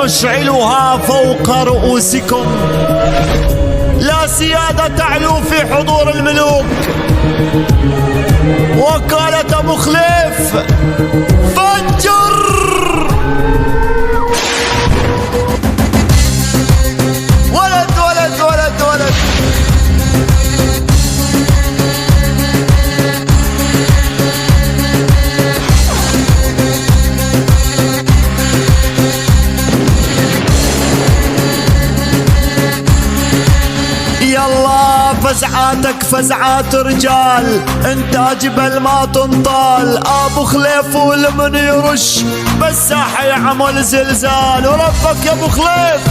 واشعلوها فوق رؤوسكم. لا سيادة تعلو في حضور الملوك. وقالة أبو خليف فجر. ولد ولد ولد ولد. يلا فزعاتك فزعات رجال، انت جبل ما تنطال. ابو خليف والمن يرش بس حيعمل زلزال. وربك يا ابو خليف.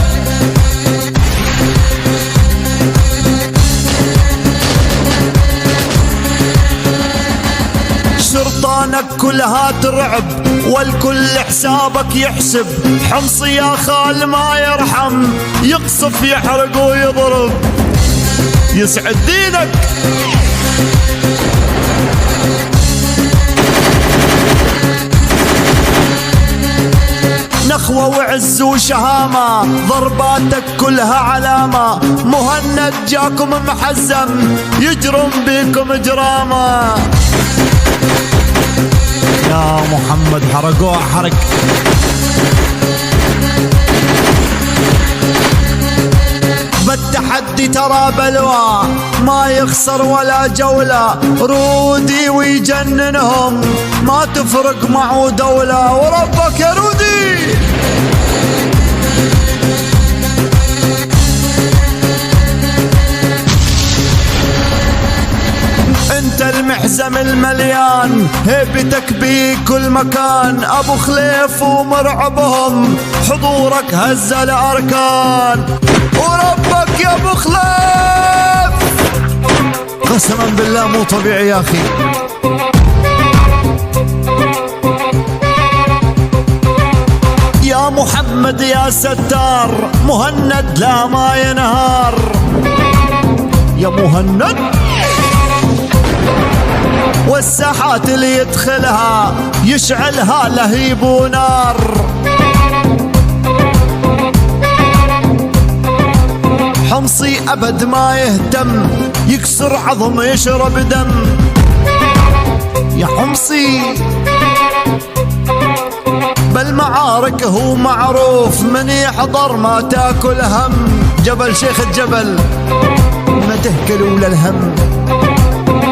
شرطانك كلها ترعب والكل حسابك يحسب. حمصي يا خال ما يرحم، يقصف يحرق ويضرب. يسعد دينك. نخوة وعز وشهامة، ضرباتك كلها علامة. مهند جاكم محزم، يجرم بيكم جرامة. يا محمد حرقوها حرق. بالتحدي ترى بلوى، ما يخسر ولا جولة. رودي ويجننهم، ما تفرق معه دولة. وربك يا رودي. انت المحزم المليان، هيبتك بكل مكان. ابو خليف ومرعبهم، حضورك هز الاركان. وربك يا ابو خليف. قسما بالله مو طبيعي يا اخي. يا محمد يا ستار، مهند لا ما ينهار. يا مهند. والساحات اللي يدخلها يشعلها لهيب ونار. حمصي أبد ما يهتم، يكسر عظم يشرب دم. يا حمصي بالمعارك هو معروف، من يحضر ما تاكل هم. جبل شيخ الجبل ما تهكلوا للهم.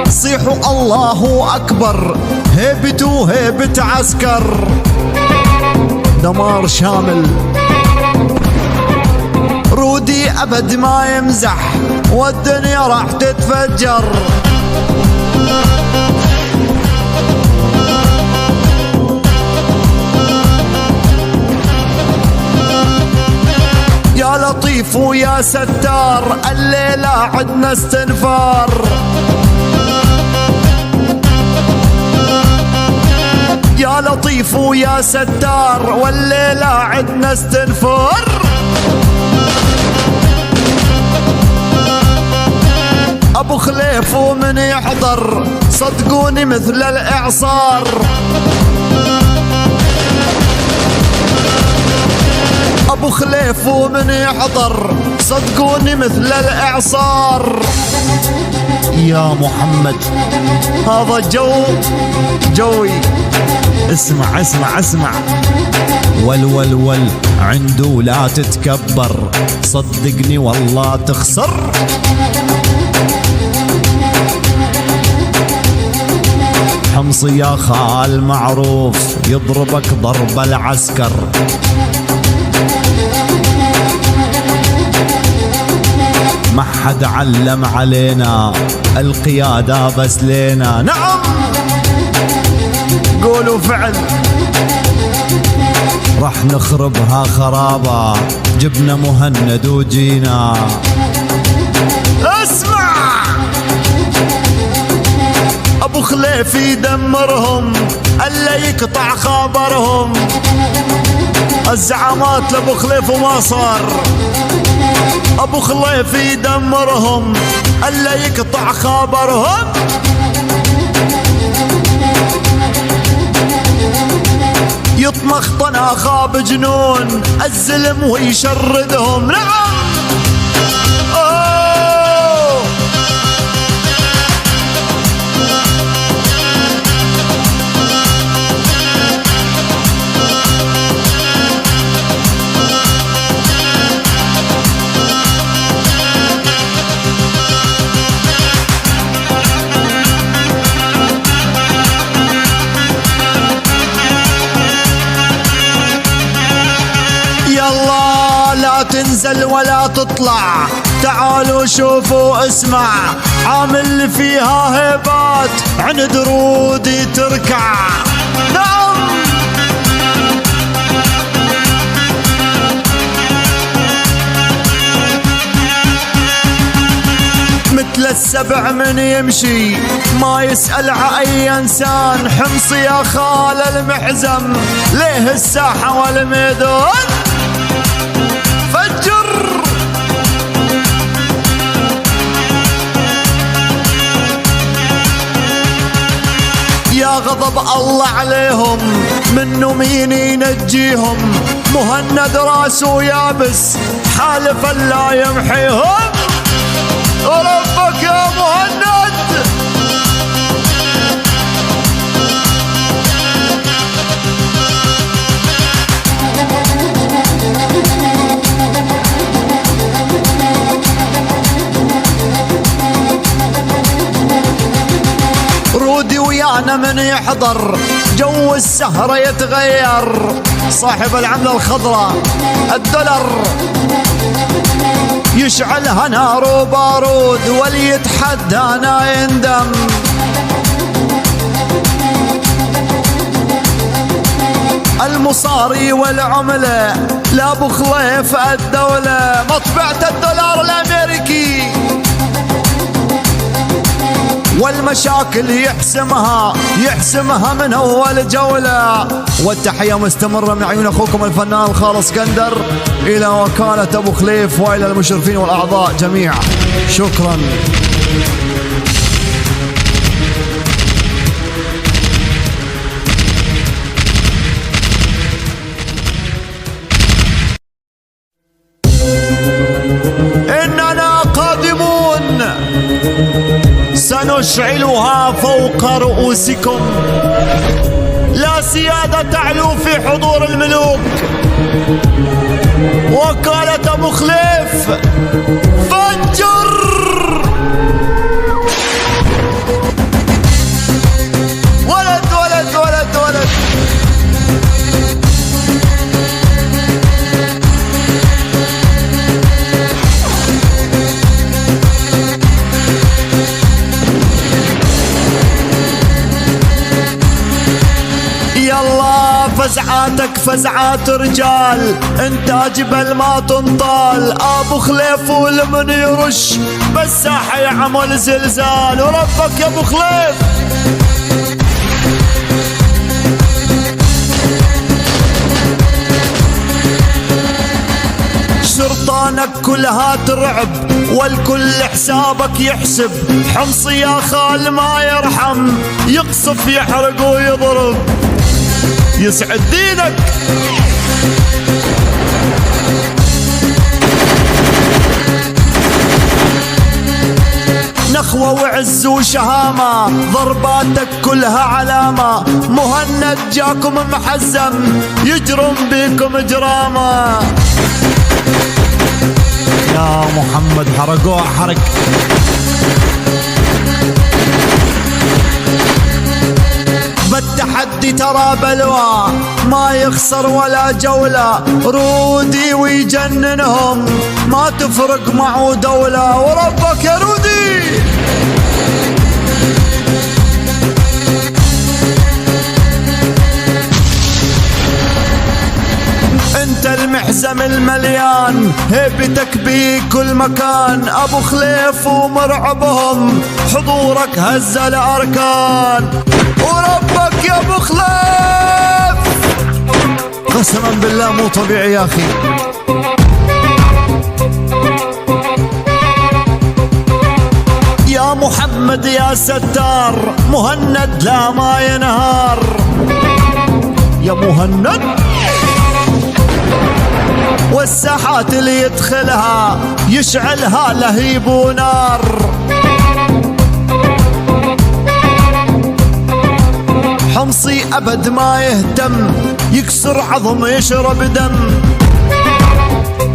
صيحوا الله أكبر، هيبته هيبة عسكر. دمار شامل. رودي أبد ما يمزح، والدنيا راح تتفجر. يا لطيف ويا ستار، الليلة عدنا استنفار. يا لطيف ويا ستار، والليلة عدنا استنفار. ابو خليف ومن يحضر، صدقوني مثل الاعصار. ابو خليف ومن يحضر، صدقوني مثل الاعصار. يا محمد هذا جوي. اسمع اسمع اسمع. ول عنده لا تتكبر، صدقني والله تخسر. حمصي يا خال معروف، يضربك ضرب العسكر. ما حد علم علينا، القيادة بس لينا. نعم قولوا فعل. راح نخربها خرابة، جبنا مهند وجينا. اسمع. ابو خليف يدمرهم، الا يقطع خبرهم. الزعامات لابو خليف وما صار. ابو خليف يدمرهم، الا يقطع خبرهم. يطمع مخطنا خاب جنون الزلم ويشردهم. نعم لا تنزل ولا تطلع، تعالوا شوفوا اسمع، عامل فيها هيبات عند رودي تركع. نعم مثل السبع من يمشي ما يسأل اي انسان. حمص يا خال المحزم ليه الساحة والميدان فجر. يا غضب الله عليهم منو مين ينجيهم. مهند راسه يابس حالفا لا يمحيهم. وربك يا مهند رودي ويانا من يحضر جو السهرة يتغير. صاحب العملة الخضراء الدولار يشعلها نار وبارود واللي يتحدانا يندم. المصاري والعملة لابو خليف الدولة مطبعة الدولار الامريكي والمشاكل يحسمها من اول جولة. والتحية مستمرة من عيون اخوكم الفنان الخالص اسكندر الى وكالة ابو خليف والى المشرفين والاعضاء جميعا. شكرا. اننا قادمون سنشعلها فوق رؤوسكم. لا سيادة تعلو في حضور الملوك. وكالة ابو خليف فجر. ولد ولد ولد ولد. فزعاتك فزعات رجال انت جبل ما تنطال. ابو خليف ولمن يرش بالساحة يعمل زلزال. وربك يا ابو خليف شرطانك كلها ترعب والكل حسابك يحسب. حمص يا خال ما يرحم يقصف يحرق ويضرب. يسعد دينك. نخوة وعز وشهامة ضرباتك كلها علامة. مهند جاكم محزم يجرم بيكم جرامة. يا محمد حرقوه حرق. بالتحدي ترى بلوى ما يخسر ولا جولة. رودي ويجننهم ما تفرق معه دولة. وربك يا رودي انت المحزم المليان هيبتك بكل مكان. ابو خليف ومرعبهم حضورك هز الاركان. وربك يا ابو خليف قسما بالله مو طبيعي يا اخي. يا محمد يا ستار مهند لا ما ينهار. يا مهند والساحات اللي يدخلها يشعلها لهيب ونار. حمصي أبد ما يهتم، يكسر عظم يشرب دم.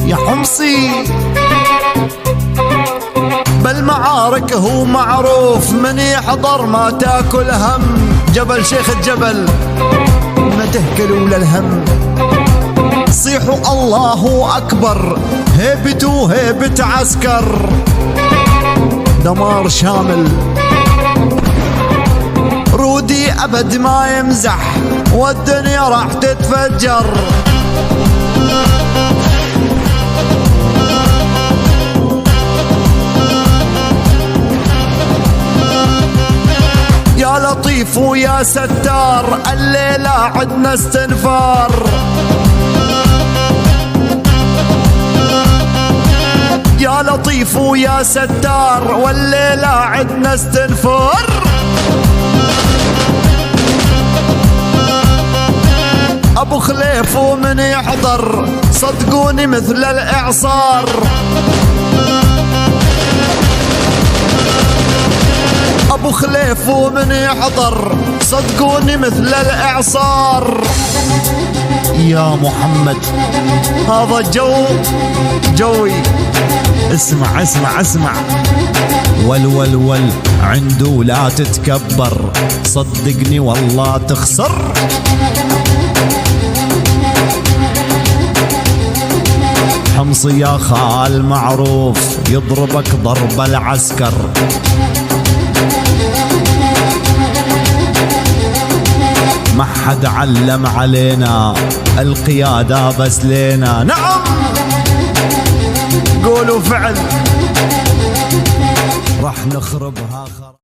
يا حمصي بالمعارك هو معروف، من يحضر ما تاكل هم. جبل شيخ الجبل ما تهكلوا للهم. صيحوا الله أكبر، هيبتوا هيبة عسكر. دمار شامل رودي أبد ما يمزح، والدنيا راح تتفجر. يا لطيف ويا ستار، الليلة عدنا استنفار. يا لطيف ويا ستار، والليلة عدنا استنفار. أبو خليف ومن يحضر صدقوني مثل الإعصار. أبو خليف ومن يحضر صدقوني مثل الإعصار. يا محمد هذا جوي. اسمع اسمع اسمع. ول عنده لا تتكبر، صدقني والله تخسر. حمصي يا خال معروف، يضربك ضرب العسكر. ما حد علم علينا، القيادة بس لينا. نعم قولوا فعل، راح نخربها.